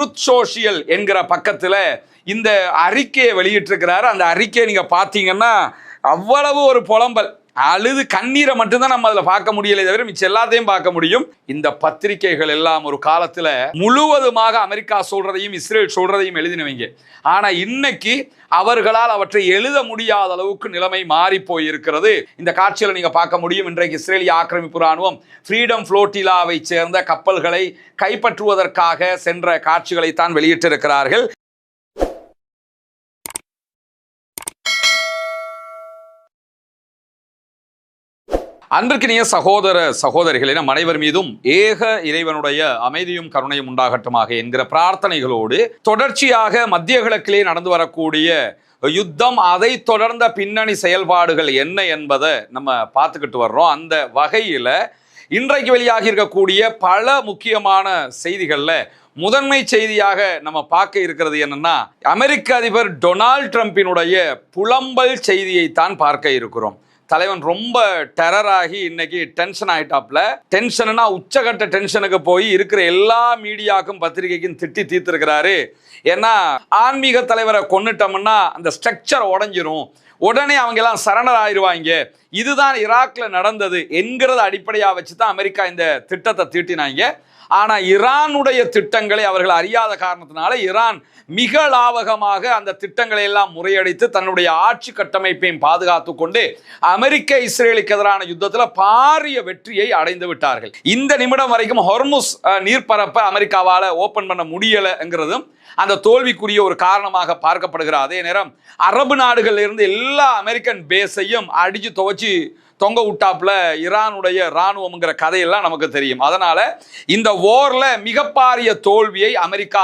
Truth social என்கிற பக்கத்துல இந்த அறிக்கையை வெளியிட்டிருக்கிறாரு. அந்த அறிக்கையை நீங்க பாத்தீங்கன்னா அவ்வளவு ஒரு புலம்பல், அழுது கண்ணீரை மட்டும்தான் நம்ம அதில் பார்க்க முடியலை தவிர மிச்சம் எல்லாத்தையும் பார்க்க முடியும். இந்த பத்திரிகைகள் எல்லாம் ஒரு காலத்துல முழுவதுமாக அமெரிக்கா சொல்றதையும் இஸ்ரேல் சொல்றதையும் எழுதினவங்க. ஆனா இன்னைக்கு அவர்களால் அவற்றை எழுத முடியாத அளவுக்கு நிலைமை மாறி போயிருக்கிறது. இந்த காட்சியில் நீங்க பார்க்க முடியும். இன்றைக்கு இஸ்ரேலிய ஆக்கிரமிப்பு ராணுவம் ஃப்ரீடம் ஃப்ளோட்டிலாவை சேர்ந்த கப்பல்களை கைப்பற்றுவதற்காக சென்ற காட்சிகளை தான் வெளியிட்டிருக்கிறார்கள். அன்பிற்கினிய சகோதர சகோதரிகளே, நம் அனைவர் மீதும் ஏக இறைவனுடைய அமைதியும் கருணையும் உண்டாகட்டுமாக என்கிற பிரார்த்தனைகளோடு தொடர்ச்சியாக மத்திய கிழக்கிலே நடந்து வரக்கூடிய யுத்தம், அதை தொடர்ந்த பின்னணி செயல்பாடுகள் என்ன என்பதை நம்ம பார்த்துக்கிட்டு வர்றோம். அந்த வகையில இன்றைக்கு வெளியாகி இருக்கக்கூடிய பல முக்கியமான செய்திகள்ல முதன்மை செய்தியாக நம்ம பார்க்க இருக்கிறது என்னன்னா, அமெரிக்க அதிபர் டொனால்ட் ட்ரம்பினுடைய புலம்பல் செய்தியை தான் பார்க்க இருக்கிறோம். தலைவன் ரொம்ப டெரராகி இன்னைக்கு டென்ஷன் ஆயிட்டாப்ல. டென்ஷன்னா உச்சகட்ட டென்ஷனுக்கு போய் இருக்கிற எல்லா மீடியாக்கும் பத்திரிகைக்கும் திட்டி தீர்த்திருக்கிறாரு. ஏன்னா ஆன்மீக தலைவரை கொன்னுட்டோம்னா அந்த ஸ்ட்ரக்சர் உடஞ்சிரும், உடனே அவங்க எல்லாம் சரணர் ஆயிடுவாங்க, இதுதான் ஈராக்ல நடந்தது என்கிறத அடிப்படையாக வச்சு தான் அமெரிக்கா இந்த திட்டத்தை தீட்டினாங்க. ஆனா ஈரானுடைய திட்டங்களை அவர்கள் அறியாத காரணத்தினால ஈரான் மிக லாவகமாக அந்த திட்டங்களை எல்லாம் முறையடித்து தன்னுடைய ஆட்சி கட்டமைப்பையும் பாதுகாத்து கொண்டு அமெரிக்க இஸ்ரேலுக்கு எதிரான யுத்தத்தில் பாரிய வெற்றியை அடைந்து விட்டார்கள். இந்த நிமிடம் வரைக்கும் ஹொர்முஸ் நீர்ப்பரப்பை அமெரிக்காவால் ஓபன் பண்ண முடியலைங்கிறதும் அந்த தோல்விக்குரிய ஒரு காரணமாக பார்க்கப்படுகிறது. அதே நேரம் அரபு நாடுகளில் இருந்து எல்லா அமெரிக்கன் பேஸையும் அடிச்சு துவச்சி தொங்க விட்டாப்புல ஈரானுடைய ராணுவம்ங்கிற கதையெல்லாம் நமக்கு தெரியும். அதனால இந்த வார்ல மிகப்பாரிய தோல்வியை அமெரிக்கா